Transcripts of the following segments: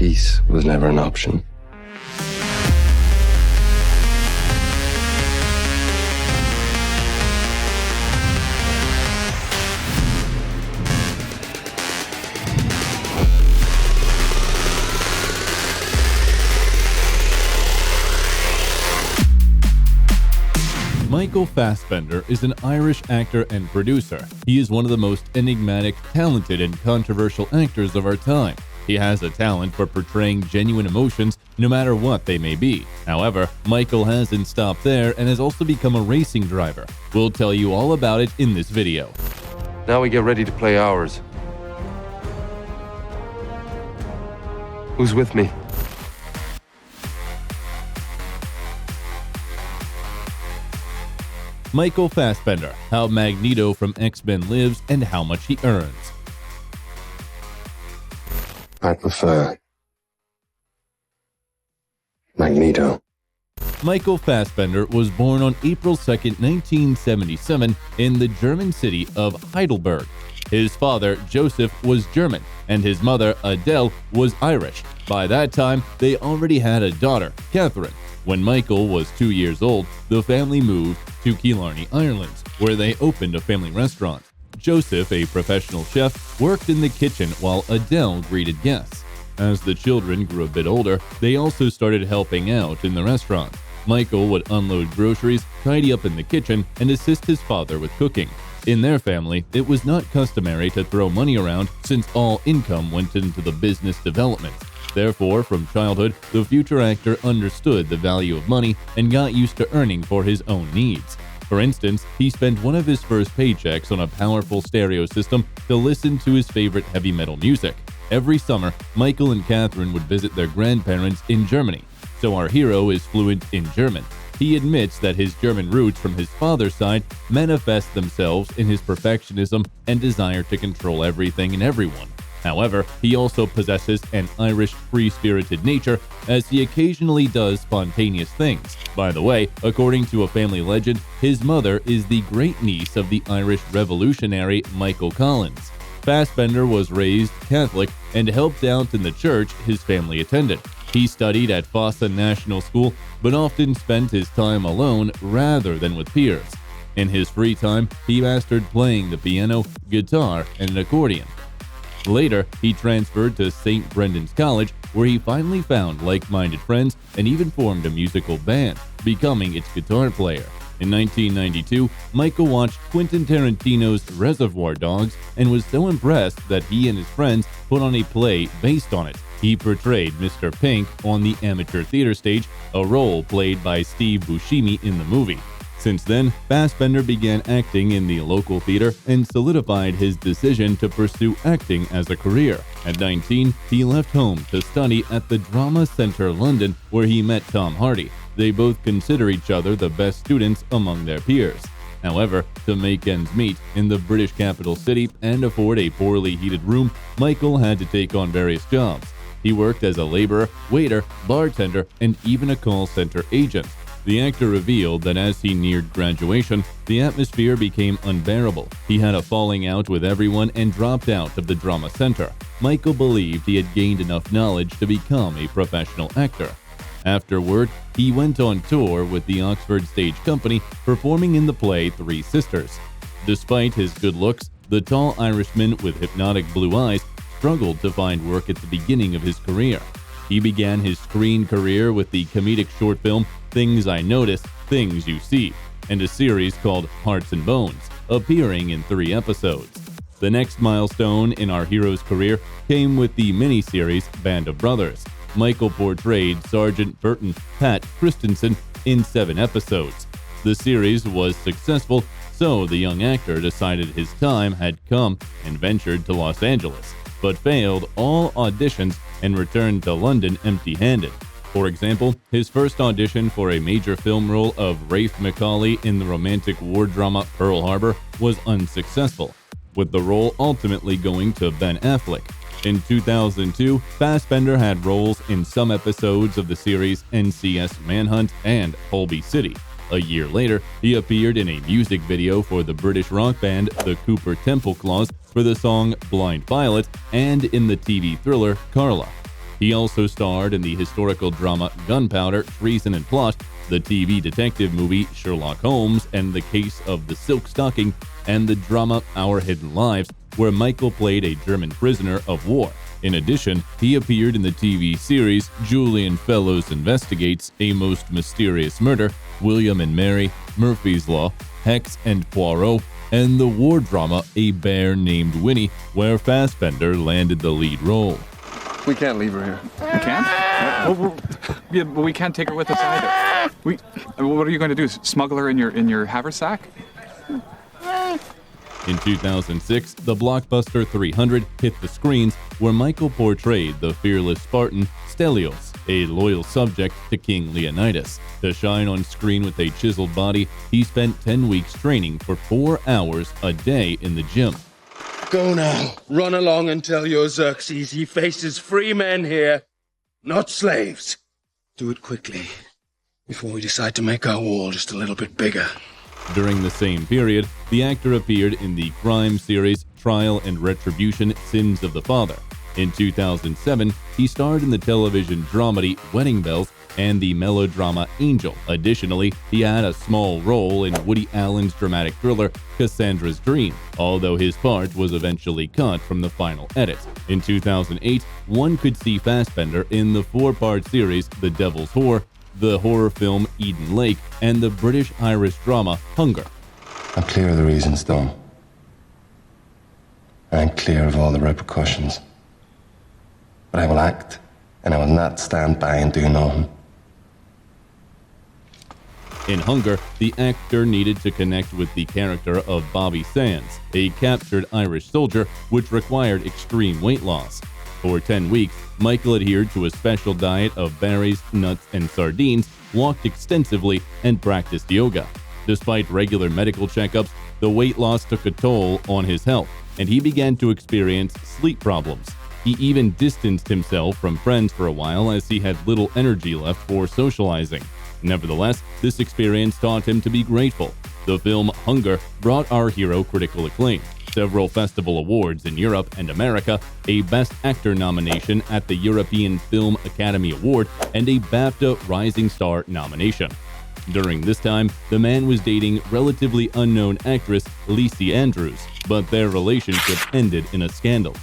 Peace was never an option. Michael Fassbender is an Irish actor and producer. He is one of the most enigmatic, talented, and controversial actors of our time. He has a talent for portraying genuine emotions, no matter what they may be. However, Michael hasn't stopped there and has also become a racing driver. We'll tell you all about it in this video. Now we get ready to play ours. Who's with me? Michael Fassbender, how Magneto from X-Men lives and how much he earns. I prefer Magneto. Michael Fassbender was born on April 2, 1977 in the German city of Heidelberg. His father, Joseph, was German, and his mother, Adele, was Irish. By that time, they already had a daughter, Catherine. When Michael was 2 years old, the family moved to Killarney, Ireland, where they opened a family restaurant. Joseph, a professional chef, worked in the kitchen while Adele greeted guests. As the children grew a bit older, they also started helping out in the restaurant. Michael would unload groceries, tidy up in the kitchen, and assist his father with cooking. In their family, it was not customary to throw money around since all income went into the business development. Therefore, from childhood, the future actor understood the value of money and got used to earning for his own needs. For instance, he spent one of his first paychecks on a powerful stereo system to listen to his favorite heavy metal music. Every summer, Michael and Catherine would visit their grandparents in Germany, so our hero is fluent in German. He admits that his German roots from his father's side manifest themselves in his perfectionism and desire to control everything and everyone. However, he also possesses an Irish free-spirited nature, as he occasionally does spontaneous things. By the way, according to a family legend, his mother is the great-niece of the Irish revolutionary Michael Collins. Fassbender was raised Catholic and helped out in the church his family attended. He studied at Fossa National School, but often spent his time alone rather than with peers. In his free time, he mastered playing the piano, guitar, and an accordion. Later, he transferred to St. Brendan's College, where he finally found like-minded friends and even formed a musical band, becoming its guitar player. In 1992, Michael watched Quentin Tarantino's Reservoir Dogs and was so impressed that he and his friends put on a play based on it. He portrayed Mr. Pink on the amateur theater stage, a role played by Steve Buscemi in the movie. Since then, Fassbender began acting in the local theater and solidified his decision to pursue acting as a career. At 19, he left home to study at the Drama Centre London, where he met Tom Hardy. They both consider each other the best students among their peers. However, to make ends meet in the British capital city and afford a poorly heated room, Michael had to take on various jobs. He worked as a laborer, waiter, bartender, and even a call center agent. The actor revealed that as he neared graduation, the atmosphere became unbearable. He had a falling out with everyone and dropped out of the drama center. Michael believed he had gained enough knowledge to become a professional actor. Afterward, he went on tour with the Oxford Stage Company, performing in the play Three Sisters. Despite his good looks, the tall Irishman with hypnotic blue eyes struggled to find work at the beginning of his career. He began his screen career with the comedic short film Things I Notice, Things You See, and a series called Hearts and Bones, appearing in 3 episodes. The next milestone in our hero's career came with the miniseries Band of Brothers. Michael portrayed Sergeant Burton Pat Christensen in 7 episodes. The series was successful, so the young actor decided his time had come and ventured to Los Angeles, but failed all auditions and returned to London empty-handed. For example, his first audition for a major film role of Rafe McCauley in the romantic war drama Pearl Harbor was unsuccessful, with the role ultimately going to Ben Affleck. In 2002, Fassbender had roles in some episodes of the series NCS Manhunt and Holby City. A year later, he appeared in a music video for the British rock band The Cooper Temple Claws for the song Blind Violet and in the TV thriller Carla. He also starred in the historical drama Gunpowder, Treason and Plot, the TV detective movie Sherlock Holmes and the Case of the Silk Stocking, and the drama Our Hidden Lives, where Michael played a German prisoner of war. In addition, he appeared in the TV series Julian Fellows Investigates A Most Mysterious Murder, William and Mary, Murphy's Law, Hex and Poirot, and the war drama A Bear Named Winnie, where Fassbender landed the lead role. We can't leave her here. We can't? Yeah, but we can't take her with us either. What are you going to do? Smuggle her in your haversack? In 2006, the blockbuster 300 hit the screens, where Michael portrayed the fearless Spartan Stelios, a loyal subject to King Leonidas. To shine on screen with a chiseled body, he spent 10 weeks training for 4 hours a day in the gym. Go now. Run along and tell your Xerxes he faces free men here, not slaves. Do it quickly, before we decide to make our wall just a little bit bigger. During the same period, the actor appeared in the crime series Trial and Retribution: Sins of the Father. In 2007, he starred in the television dramedy Wedding Bells and the melodrama Angel. Additionally, he had a small role in Woody Allen's dramatic thriller Cassandra's Dream, although his part was eventually cut from the final edit. In 2008, one could see Fassbender in the 4-part series The Devil's Whore, the horror film Eden Lake, and the British-Irish drama Hunger. I'm clear of the reasons, Dom. I'm clear of all the repercussions. But I will act, and I will not stand by and do nothing. In Hunger, the actor needed to connect with the character of Bobby Sands, a captured Irish soldier, which required extreme weight loss. For 10 weeks, Michael adhered to a special diet of berries, nuts, and sardines, walked extensively, and practiced yoga. Despite regular medical checkups, the weight loss took a toll on his health, and he began to experience sleep problems. He even distanced himself from friends for a while, as he had little energy left for socializing. Nevertheless, this experience taught him to be grateful. The film Hunger brought our hero critical acclaim, several festival awards in Europe and America, a Best Actor nomination at the European Film Academy Award, and a BAFTA Rising Star nomination. During this time, the man was dating relatively unknown actress Lacey Andrews, but their relationship ended in a scandal.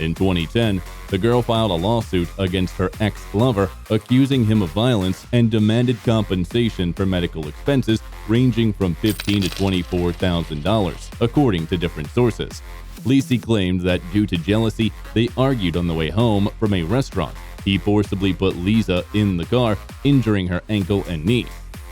In 2010, the girl filed a lawsuit against her ex-lover, accusing him of violence, and demanded compensation for medical expenses ranging from $15,000 to $24,000, according to different sources. Lacey claimed that due to jealousy, they argued on the way home from a restaurant. He forcibly put Lisa in the car, injuring her ankle and knee.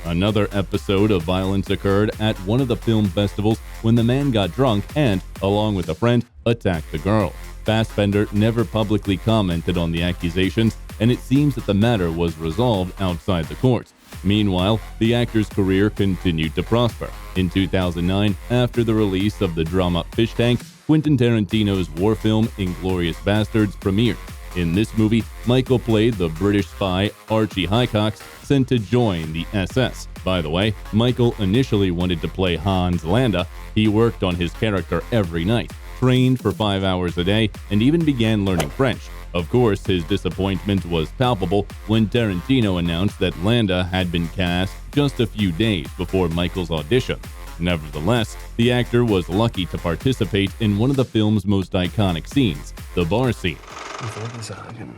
Another episode of violence occurred at one of the film festivals when the man got drunk and, along with a friend, attacked the girl. Fassbender never publicly commented on the accusations, and it seems that the matter was resolved outside the courts. Meanwhile, the actor's career continued to prosper. In 2009, after the release of the drama Fish Tank, Quentin Tarantino's war film Inglourious Basterds premiered. In this movie, Michael played the British spy Archie Highcox, sent to join the SS. By the way, Michael initially wanted to play Hans Landa. He worked on his character every night, trained for 5 hours a day, and even began learning French. Of course, his disappointment was palpable when Tarantino announced that Landa had been cast just a few days before Michael's audition. Nevertheless, the actor was lucky to participate in one of the film's most iconic scenes, the bar scene. Ich würde sagen,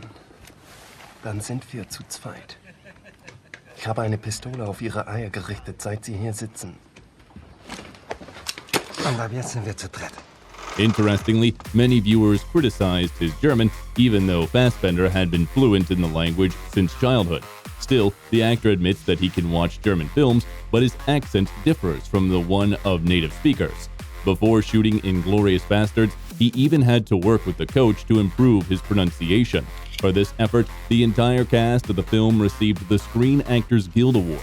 dann sind wir zu zweit. Ich habe eine Pistole auf Ihre Eier gerichtet, seit Sie hier sitzen. Und ab jetzt sind wir zu dritt. Interestingly, many viewers criticized his German, even though Fassbender had been fluent in the language since childhood. Still, the actor admits that he can watch German films, but his accent differs from the one of native speakers. Before shooting Inglourious Basterds, he even had to work with the coach to improve his pronunciation. For this effort, the entire cast of the film received the Screen Actors Guild Award.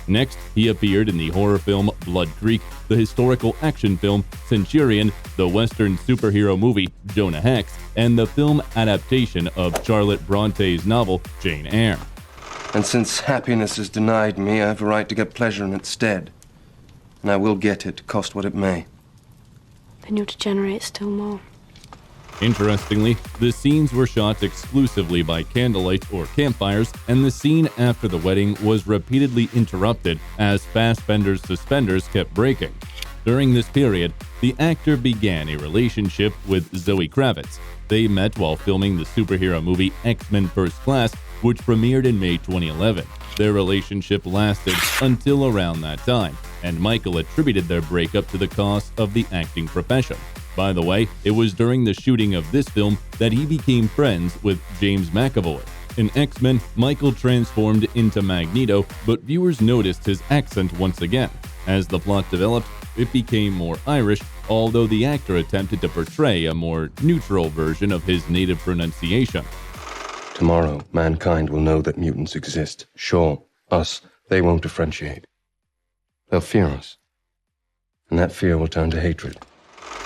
Next, he appeared in the horror film Blood Creek, the historical action film Centurion, the Western superhero movie Jonah Hex, and the film adaptation of Charlotte Bronte's novel Jane Eyre. And since happiness is denied me, I have a right to get pleasure in its stead. And I will get it, cost what it may. Then you'll degenerate still more. Interestingly, the scenes were shot exclusively by candlelight or campfires, and the scene after the wedding was repeatedly interrupted as Fassbender's suspenders kept breaking. During this period, the actor began a relationship with Zoe Kravitz. They met while filming the superhero movie X-Men First Class, which premiered in May 2011. Their relationship lasted until around that time, and Michael attributed their breakup to the cost of the acting profession. By the way, it was during the shooting of this film that he became friends with James McAvoy. In X-Men, Michael transformed into Magneto, but viewers noticed his accent once again. As the plot developed, it became more Irish, although the actor attempted to portray a more neutral version of his native pronunciation. Tomorrow, mankind will know that mutants exist. Sure, us, they won't differentiate. They'll fear us. And that fear will turn to hatred.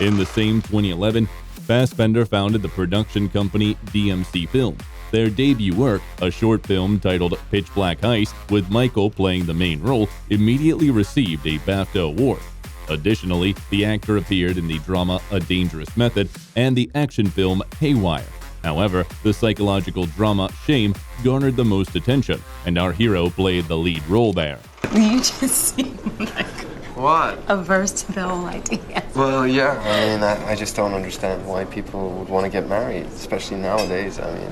In the same 2011, Fassbender founded the production company DMC Film. Their debut work, a short film titled Pitch Black Heist, with Michael playing the main role, immediately received a BAFTA award. Additionally, the actor appeared in the drama A Dangerous Method and the action film Haywire. However, the psychological drama Shame garnered the most attention, and our hero played the lead role there. You just seem like What? averse to the whole idea. Well, yeah, I mean, I just don't understand why people would want to get married, especially nowadays. I mean,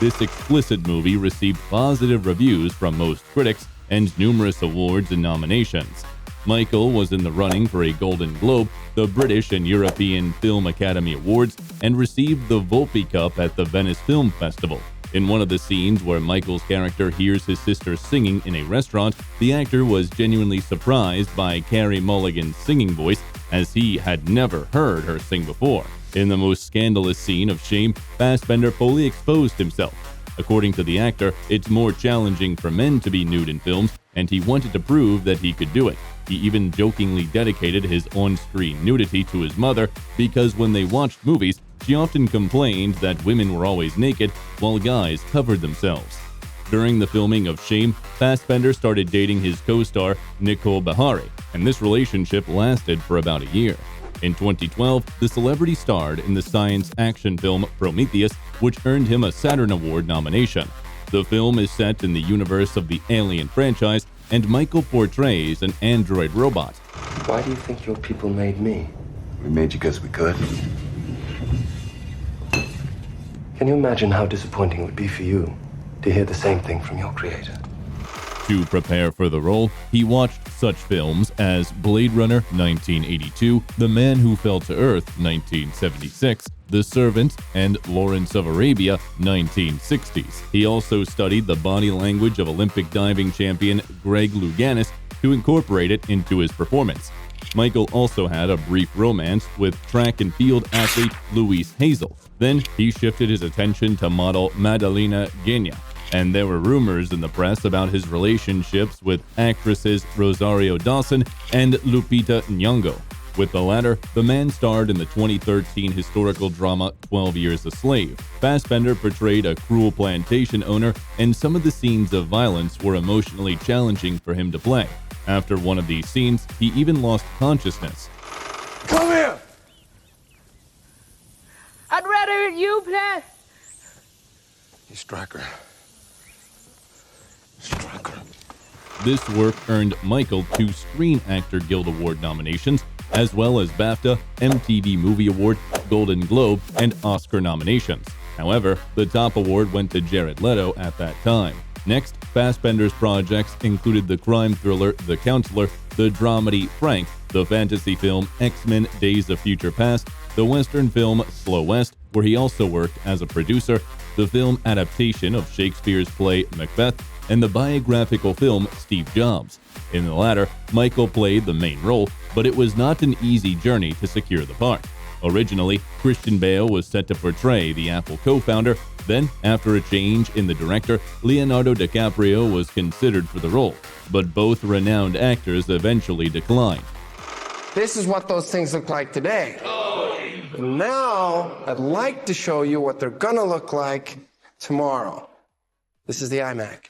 This explicit movie received positive reviews from most critics and numerous awards and nominations. Michael was in the running for a Golden Globe, the British and European Film Academy Awards, and received the Volpe Cup at the Venice Film Festival. In one of the scenes where Michael's character hears his sister singing in a restaurant, the actor was genuinely surprised by Carey Mulligan's singing voice, as he had never heard her sing before. In the most scandalous scene of Shame, Fassbender fully exposed himself. According to the actor, it's more challenging for men to be nude in films, and he wanted to prove that he could do it. He even jokingly dedicated his on-screen nudity to his mother because when they watched movies, she often complained that women were always naked while guys covered themselves. During the filming of Shame, Fassbender started dating his co-star Nicole Beharie, and this relationship lasted for about a year. In 2012, the celebrity starred in the science action film Prometheus, which earned him a Saturn Award nomination. The film is set in the universe of the Alien franchise, and Michael portrays an android robot. Why do you think your people made me? We made you because we could. Can you imagine how disappointing it would be for you to hear the same thing from your creator? To prepare for the role, he watched such films as Blade Runner 1982, The Man Who Fell to Earth 1976, The Servant, and Lawrence of Arabia 1960s. He also studied the body language of Olympic diving champion Greg Louganis to incorporate it into his performance. Michael also had a brief romance with track and field athlete Louise Hazel. Then he shifted his attention to model Madalena Guenia, and there were rumors in the press about his relationships with actresses Rosario Dawson and Lupita Nyong'o. With the latter, the man starred in the 2013 historical drama 12 Years a Slave. Fassbender portrayed a cruel plantation owner, and some of the scenes of violence were emotionally challenging for him to play. After one of these scenes, he even lost consciousness. Come here! I'd rather you play. You Striker. This work earned Michael 2 Screen Actor Guild Award nominations, as well as BAFTA, MTV Movie Award, Golden Globe, and Oscar nominations. However, the top award went to Jared Leto at that time. Next, Fassbender's projects included the crime thriller The Counselor, the dramedy Frank, the fantasy film X-Men Days of Future Past, the western film Slow West, where he also worked as a producer, the film adaptation of Shakespeare's play Macbeth, and the biographical film Steve Jobs. In the latter, Michael played the main role, but it was not an easy journey to secure the part. Originally, Christian Bale was set to portray the Apple co-founder. Then, after a change in the director, Leonardo DiCaprio was considered for the role, but both renowned actors eventually declined. This is what those things look like today. And now, I'd like to show you what they're gonna look like tomorrow. This is the iMac.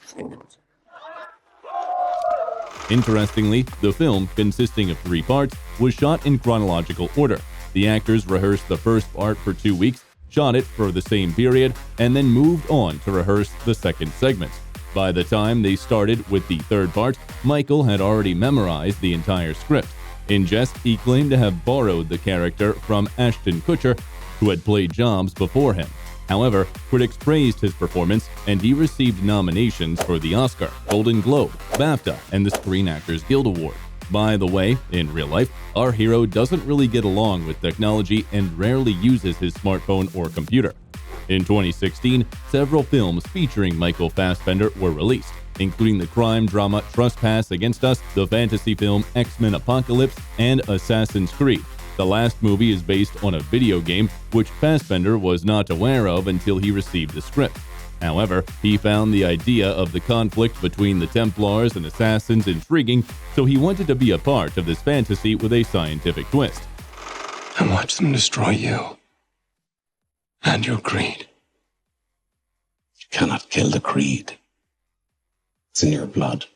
Interestingly, the film, consisting of 3 parts, was shot in chronological order. The actors rehearsed the first part for 2 weeks, shot it for the same period, and then moved on to rehearse the second segment. By the time they started with the third part, Michael had already memorized the entire script. In jest, he claimed to have borrowed the character from Ashton Kutcher, who had played Jobs before him. However, critics praised his performance, and he received nominations for the Oscar, Golden Globe, BAFTA, and the Screen Actors Guild Award. By the way, in real life, our hero doesn't really get along with technology and rarely uses his smartphone or computer. In 2016, several films featuring Michael Fassbender were released, including the crime drama Trespass Against Us, the fantasy film X-Men Apocalypse, and Assassin's Creed. The last movie is based on a video game, which Fassbender was not aware of until he received the script. However, he found the idea of the conflict between the Templars and Assassins intriguing, so he wanted to be a part of this fantasy with a scientific twist. And watch them destroy you. And your creed. You cannot kill the creed. It's in your blood.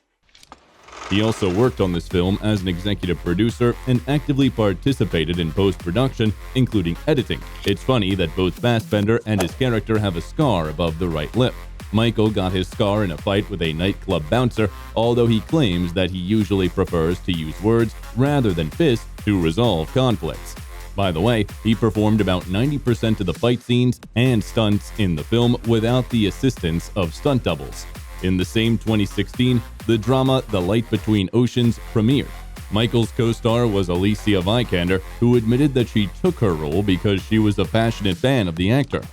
He also worked on this film as an executive producer and actively participated in post-production, including editing. It's funny that both Fassbender and his character have a scar above the right lip. Michael got his scar in a fight with a nightclub bouncer, although he claims that he usually prefers to use words rather than fists to resolve conflicts. By the way, he performed about 90% of the fight scenes and stunts in the film without the assistance of stunt doubles. In the same 2016, the drama The Light Between Oceans premiered. Michael's co-star was Alicia Vikander, who admitted that she took her role because she was a passionate fan of the actor.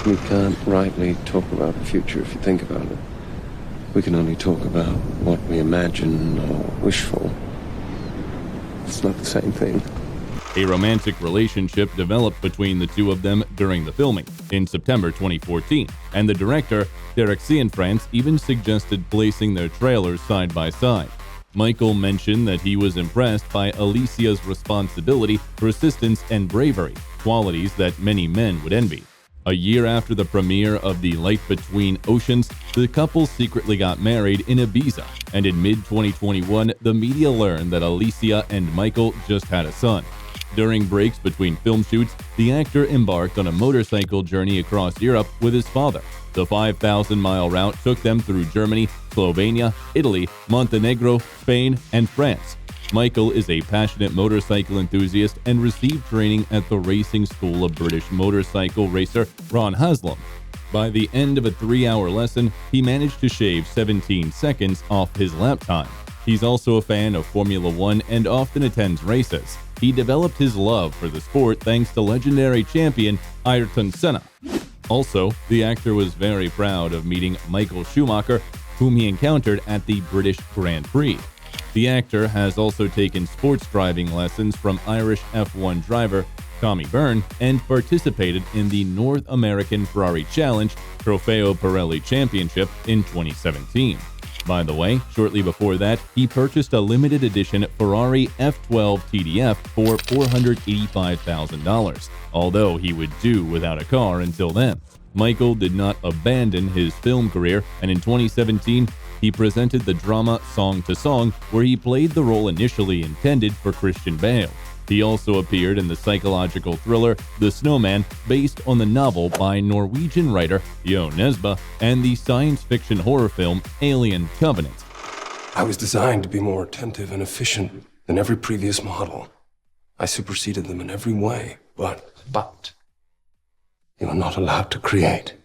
We can't rightly talk about the future if you think about it. We can only talk about what we imagine or wish for. It's not the same thing. A romantic relationship developed between the two of them during the filming in September 2014, and the director, Derek Cianfrance, even suggested placing their trailers side by side. Michael mentioned that he was impressed by Alicia's responsibility, persistence, and bravery, qualities that many men would envy. A year after the premiere of The Light Between Oceans, the couple secretly got married in Ibiza, and in mid-2021, the media learned that Alicia and Michael just had a son. During breaks between film shoots, the actor embarked on a motorcycle journey across Europe with his father. The 5,000-mile route took them through Germany, Slovenia, Italy, Montenegro, Spain, and France. Michael is a passionate motorcycle enthusiast and received training at the racing school of British motorcycle racer Ron Haslam. By the end of a 3-hour lesson, he managed to shave 17 seconds off his lap time. He's also a fan of Formula One and often attends races. He developed his love for the sport thanks to legendary champion Ayrton Senna. Also, the actor was very proud of meeting Michael Schumacher, whom he encountered at the British Grand Prix. The actor has also taken sports driving lessons from Irish F1 driver Tommy Byrne and participated in the North American Ferrari Challenge Trofeo Pirelli Championship in 2017. By the way, shortly before that, he purchased a limited edition Ferrari F12 TDF for $485,000, although he would do without a car until then. Michael did not abandon his film career, and in 2017, he presented the drama Song to Song, where he played the role initially intended for Christian Bale. He also appeared in the psychological thriller The Snowman, based on the novel by Norwegian writer Jo Nesbø, and the science fiction horror film Alien Covenant. I was designed to be more attentive and efficient than every previous model. I superseded them in every way, but you are not allowed to create.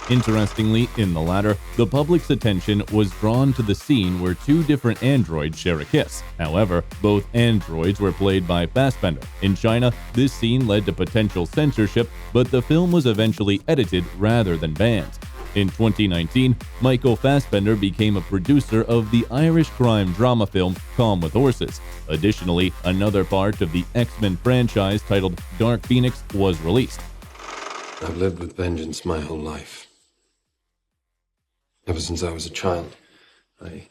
Interestingly, in the latter, the public's attention was drawn to the scene where two different androids share a kiss. However, both androids were played by Fassbender. In China, this scene led to potential censorship, but the film was eventually edited rather than banned. In 2019, Michael Fassbender became a producer of the Irish crime drama film Calm with Horses. Additionally, another part of the X-Men franchise titled Dark Phoenix was released. I've lived with vengeance my whole life. Ever since I was a child, I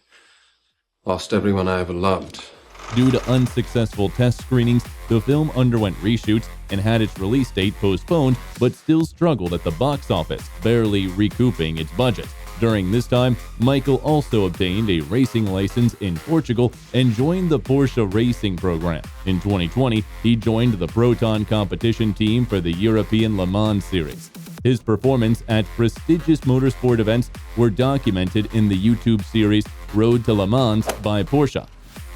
lost everyone I ever loved. Due to unsuccessful test screenings, the film underwent reshoots and had its release date postponed, but still struggled at the box office, barely recouping its budget. During this time, Michael also obtained a racing license in Portugal and joined the Porsche racing program. In 2020, he joined the Proton competition team for the European Le Mans Series. His performance at prestigious motorsport events were documented in the YouTube series Road to Le Mans by Porsche.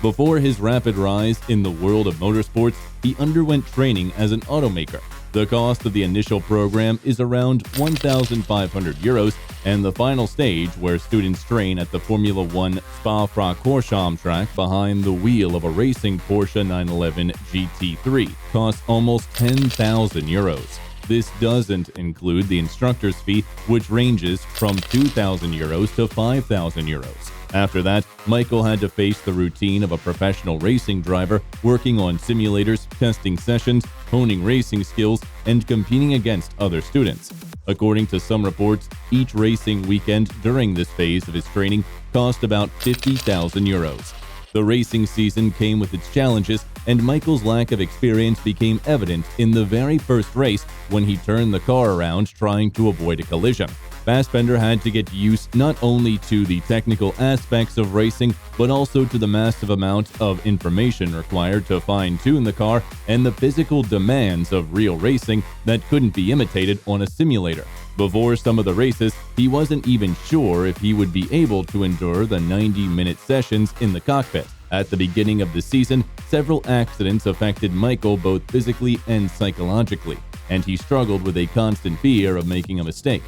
Before his rapid rise in the world of motorsports, he underwent training as an automaker. The cost of the initial program is around €1,500, and the final stage, where students train at the Formula One Spa-Francorchamps track behind the wheel of a racing Porsche 911 GT3, costs almost €10,000. This doesn't include the instructor's fee, which ranges from €2,000 to €5,000. After that, Michael had to face the routine of a professional racing driver, working on simulators, testing sessions, honing racing skills, and competing against other students. According to some reports, each racing weekend during this phase of his training cost about €50,000. The racing season came with its challenges, and Michael's lack of experience became evident in the very first race when he turned the car around trying to avoid a collision. Fassbender had to get used not only to the technical aspects of racing, but also to the massive amount of information required to fine-tune the car and the physical demands of real racing that couldn't be imitated on a simulator. Before some of the races, he wasn't even sure if he would be able to endure the 90-minute sessions in the cockpit. At the beginning of the season, several accidents affected Michael both physically and psychologically, and he struggled with a constant fear of making a mistake.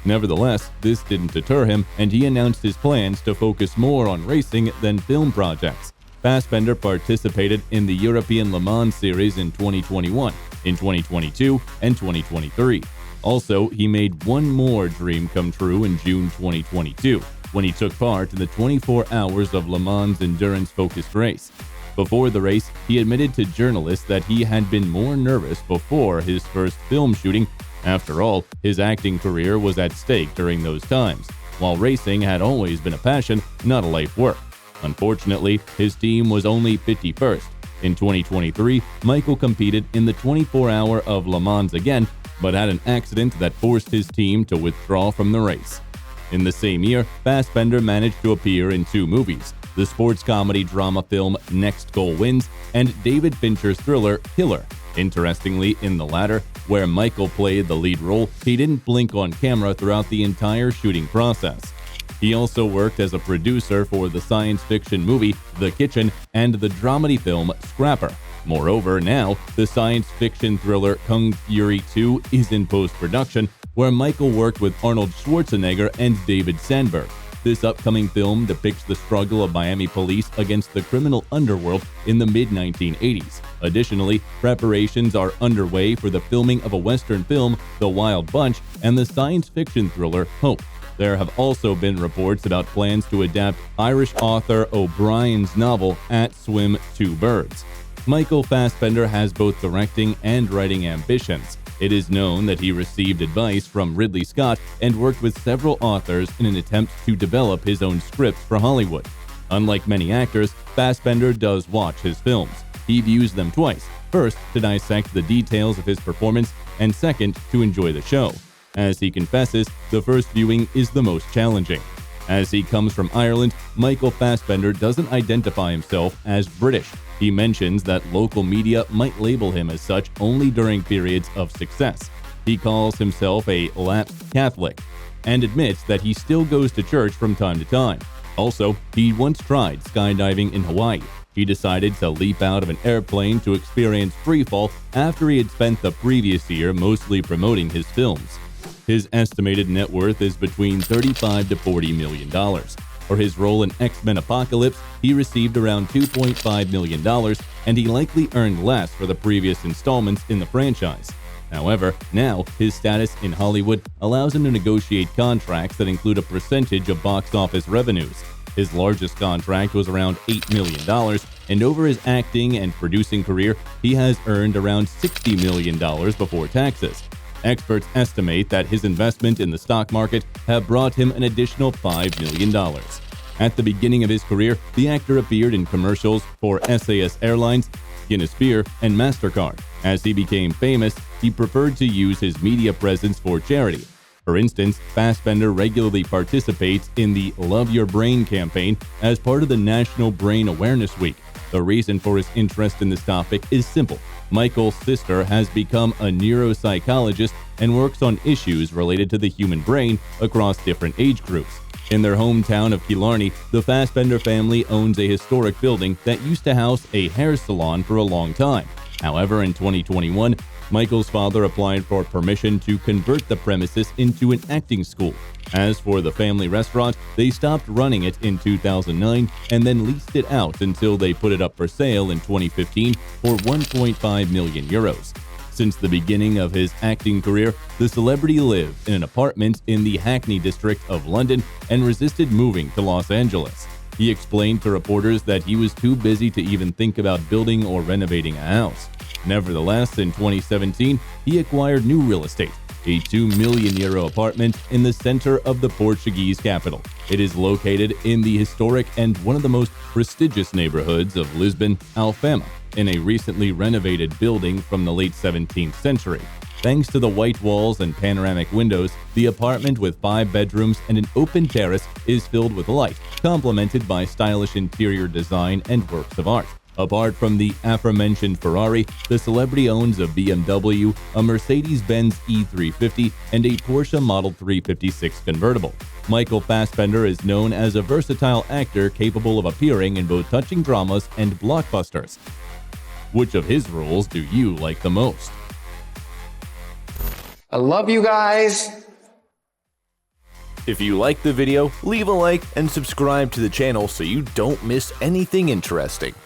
Nevertheless, this didn't deter him, and he announced his plans to focus more on racing than film projects. Fassbender participated in the European Le Mans Series in 2021, in 2022, and 2023. Also, he made one more dream come true in June 2022, when he took part in the 24 Hours of Le Mans endurance-focused race. Before the race, he admitted to journalists that he had been more nervous before his first film shooting. After all, his acting career was at stake during those times, while racing had always been a passion, not a life work. Unfortunately, his team was only 51st. In 2023, Michael competed in the 24-Hour of Le Mans again, but had an accident that forced his team to withdraw from the race. In the same year, Fassbender managed to appear in two movies: the sports comedy drama film Next Goal Wins and David Fincher's thriller Killer. Interestingly, in the latter, where Michael played the lead role, he didn't blink on camera throughout the entire shooting process. He also worked as a producer for the science fiction movie The Kitchen and the dramedy film Scrapper. Moreover, now, the science fiction thriller Kung Fury 2 is in post-production, where Michael worked with Arnold Schwarzenegger and David Sandberg. This upcoming film depicts the struggle of Miami police against the criminal underworld in the mid-1980s. Additionally, preparations are underway for the filming of a Western film, The Wild Bunch, and the science fiction thriller Hope. There have also been reports about plans to adapt Irish author O'Brien's novel At Swim Two Birds. Michael Fassbender has both directing and writing ambitions. It is known that he received advice from Ridley Scott and worked with several authors in an attempt to develop his own scripts for Hollywood. Unlike many actors, Fassbender does watch his films. He views them twice, first to dissect the details of his performance, and second to enjoy the show. As he confesses, the first viewing is the most challenging. As he comes from Ireland, Michael Fassbender doesn't identify himself as British. He mentions that local media might label him as such only during periods of success. He calls himself a lapsed Catholic and admits that he still goes to church from time to time. Also, he once tried skydiving in Hawaii. He decided to leap out of an airplane to experience freefall after he had spent the previous year mostly promoting his films. His estimated net worth is between $35 to $40 million. For his role in X-Men Apocalypse, he received around $2.5 million, and he likely earned less for the previous installments in the franchise. However, now his status in Hollywood allows him to negotiate contracts that include a percentage of box office revenues. His largest contract was around $8 million, and over his acting and producing career, he has earned around $60 million before taxes. Experts estimate that his investment in the stock market have brought him an additional $5 million. At the beginning of his career, the actor appeared in commercials for SAS Airlines, Guinness Beer, and MasterCard. As he became famous, he preferred to use his media presence for charity. For instance, Fassbender regularly participates in the Love Your Brain campaign as part of the National Brain Awareness Week. The reason for his interest in this topic is simple. Michael's sister has become a neuropsychologist and works on issues related to the human brain across different age groups. In their hometown of Killarney, the Fassbender family owns a historic building that used to house a hair salon for a long time. However, in 2021, Michael's father applied for permission to convert the premises into an acting school. As for the family restaurant, they stopped running it in 2009 and then leased it out until they put it up for sale in 2015 for 1.5 million euros. Since the beginning of his acting career, the celebrity lived in an apartment in the Hackney district of London and resisted moving to Los Angeles. He explained to reporters that he was too busy to even think about building or renovating a house. Nevertheless, in 2017, he acquired new real estate, a €2 million apartment in the center of the Portuguese capital. It is located in the historic and one of the most prestigious neighborhoods of Lisbon, Alfama, in a recently renovated building from the late 17th century. Thanks to the white walls and panoramic windows, the apartment with 5 bedrooms and an open terrace is filled with light, complemented by stylish interior design and works of art. Apart from the aforementioned Ferrari, the celebrity owns a BMW, a Mercedes-Benz E350, and a Porsche Model 356 convertible. Michael Fassbender is known as a versatile actor capable of appearing in both touching dramas and blockbusters. Which of his roles do you like the most? I love you guys. If you liked the video, leave a like and subscribe to the channel so you don't miss anything interesting.